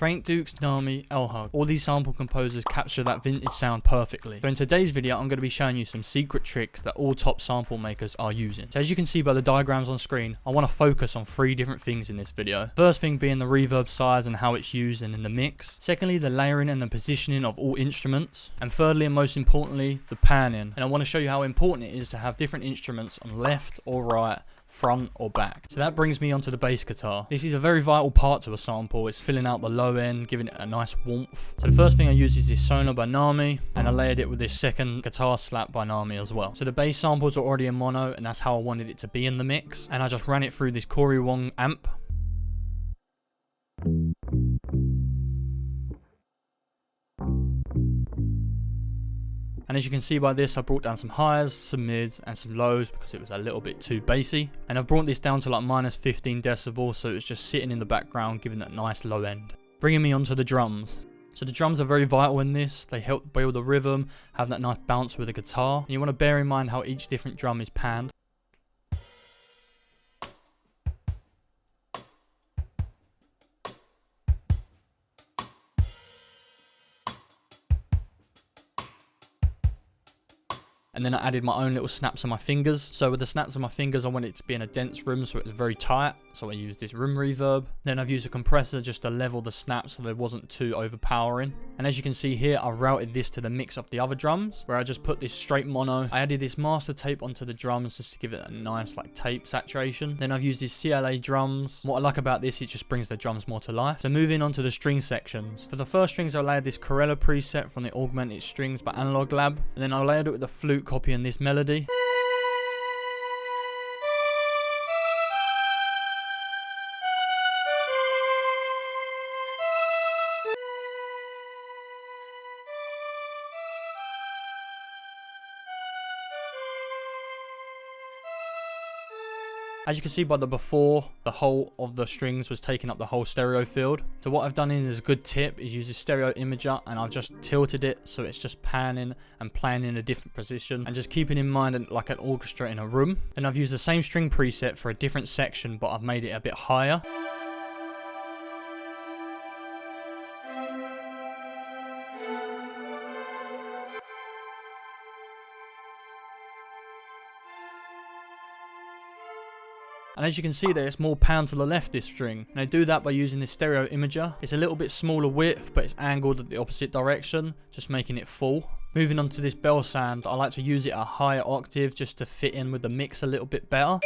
Frank Duke's Nami, L Hug. All these sample composers capture that vintage sound perfectly. So in today's video, I'm going to be showing you some secret tricks that all top sample makers are using. So as you can see by the diagrams on screen, I want to focus on 3 different things in this video. First thing being the reverb size and how it's used and in the mix. Secondly, the layering and the positioning of all instruments. And thirdly, and most importantly, the panning. And I want to show you how important it is to have different instruments on left or right, front or back. So that brings me onto the bass guitar. This is a very vital part to a sample. It's filling out the low end, giving it a nice warmth. So the first thing I use is this Sonar by Nami, and I layered it with this second guitar slap by Nami as well. So the bass samples are already in mono, and that's how I wanted it to be in the mix. And I just ran it through this Corey Wong amp. And as you can see by this, I brought down some highs, some mids, and some lows because it was a little bit too bassy. And I've brought this down to like minus 15 decibels, so it's just sitting in the background, giving that nice low end. Bringing me onto the drums. So the drums are very vital in this. They help build the rhythm, have that nice bounce with the guitar. And you want to bear in mind how each different drum is panned. And then I added my own little snaps on my fingers. So with the snaps on my fingers, I want it to be in a dense room, so it was very tight. So I used this room reverb. Then I've used a compressor just to level the snaps so they wasn't too overpowering. And as you can see here, I routed this to the mix of the other drums, where I just put this straight mono. I added this master tape onto the drums just to give it a nice like tape saturation. Then I've used these CLA drums. What I like about this, it just brings the drums more to life. So moving on to the string sections. For the first strings, I layered this Corella preset from the Augmented Strings by Analog Lab. And then I layered it with the flute copying this melody. As you can see by the before, the whole of the strings was taking up the whole stereo field. So what I've done is a good tip is use a stereo imager, and I've just tilted it so it's just panning and playing in a different position, and just keeping in mind like an orchestra in a room. And I've used the same string preset for a different section, but I've made it a bit higher. And as you can see there, it's more pan to the left, this string. And I do that by using this stereo imager. It's a little bit smaller width, but it's angled at the opposite direction, just making it full. Moving on to this bell sound, I like to use it at a higher octave just to fit in with the mix a little bit better.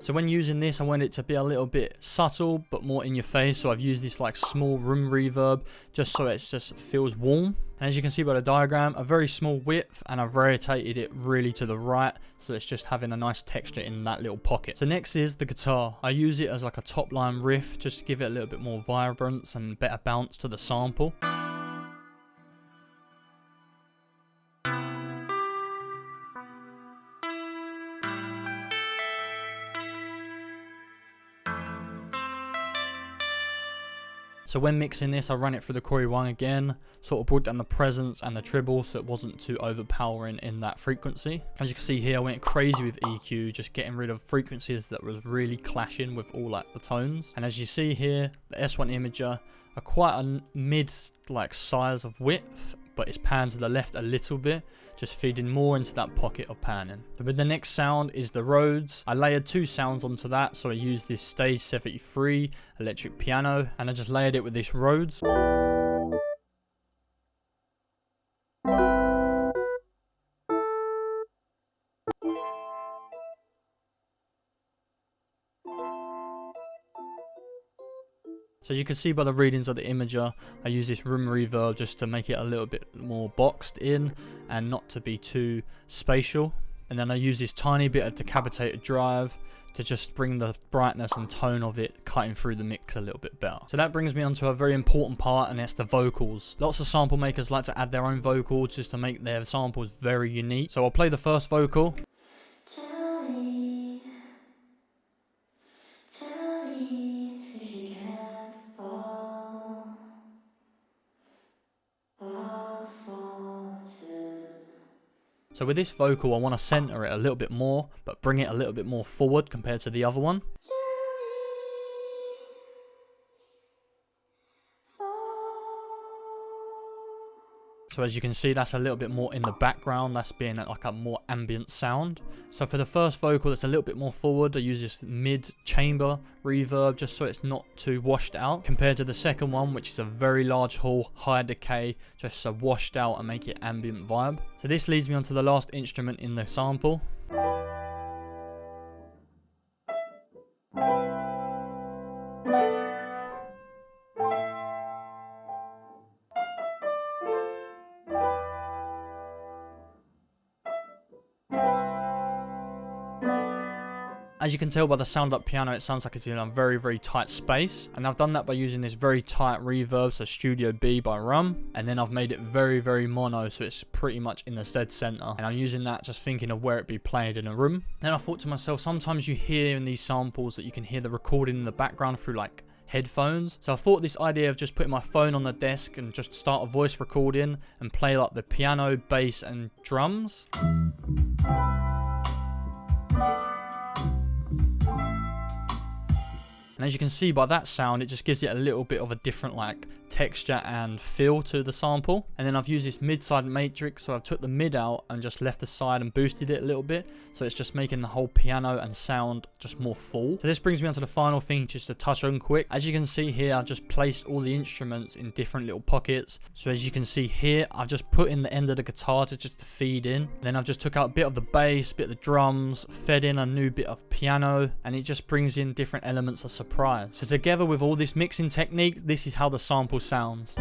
So when using this, I want it to be a little bit subtle, but more in your face. So I've used this like small room reverb, just so it just feels warm. And as you can see by the diagram, a very small width, and I've rotated it really to the right. So it's just having a nice texture in that little pocket. So next is the guitar. I use it as like a top line riff, just to give it a little bit more vibrance and better bounce to the sample. So when mixing this, I ran it through the Corey Wong again, sort of brought down the presence and the treble so it wasn't too overpowering in that frequency. As you can see here, I went crazy with EQ, just getting rid of frequencies that was really clashing with all like the tones. And as you see here, the S1 imager are quite a mid like size of width, but it's panned to the left a little bit, just feeding more into that pocket of panning. But the next sound is the Rhodes. I layered 2 sounds onto that, so I used this Stage 73 electric piano, and I just layered it with this Rhodes. So as you can see by the readings of the imager, I use this room reverb just to make it a little bit more boxed in and not to be too spatial. And then I use this tiny bit of decapitated drive to just bring the brightness and tone of it cutting through the mix a little bit better. So that brings me on to a very important part, and that's the vocals. Lots of sample makers like to add their own vocals just to make their samples very unique. So I'll play the first vocal. Tell me So with this vocal, I want to center it a little bit more, but bring it a little bit more forward compared to the other one. So as you can see, that's a little bit more in the background. That's being like a more ambient sound. So for the first vocal, it's a little bit more forward. I use this mid-chamber reverb just so it's not too washed out. Compared to the second one, which is a very large hall, high decay, just so washed out and make it ambient vibe. So this leads me on to the last instrument in the sample. As you can tell by the sound up piano, it sounds like it's in a very, very tight space. And I've done that by using this very tight reverb, so Studio B by Rum. And then I've made it very, very mono, so it's pretty much in the dead center. And I'm using that just thinking of where it'd be played in a room. Then I thought to myself, sometimes you hear in these samples that you can hear the recording in the background through like headphones. So I thought this idea of just putting my phone on the desk and just start a voice recording and play like the piano, bass and drums. And as you can see by that sound, it just gives it a little bit of a different like texture and feel to the sample. And then I've used this mid-side matrix, so I've took the mid out and just left the side and boosted it a little bit, so it's just making the whole piano and sound just more full. So this brings me on to the final thing just to touch on quick. As you can see here, I just placed all the instruments in different little pockets. So as you can see here, I've just put in the end of the guitar to just feed in. Then I've just took out a bit of the bass, bit of the drums, fed in a new bit of piano, and it just brings in different elements of surprise. So together with all this mixing technique, this is how the sample sounds.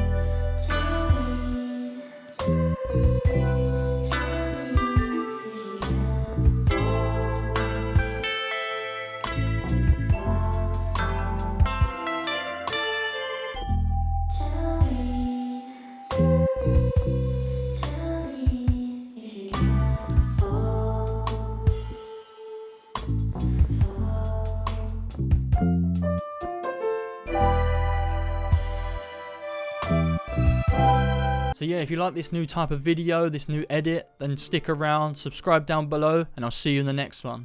So yeah, if you like this new type of video, this new edit, then stick around, subscribe down below, and I'll see you in the next one.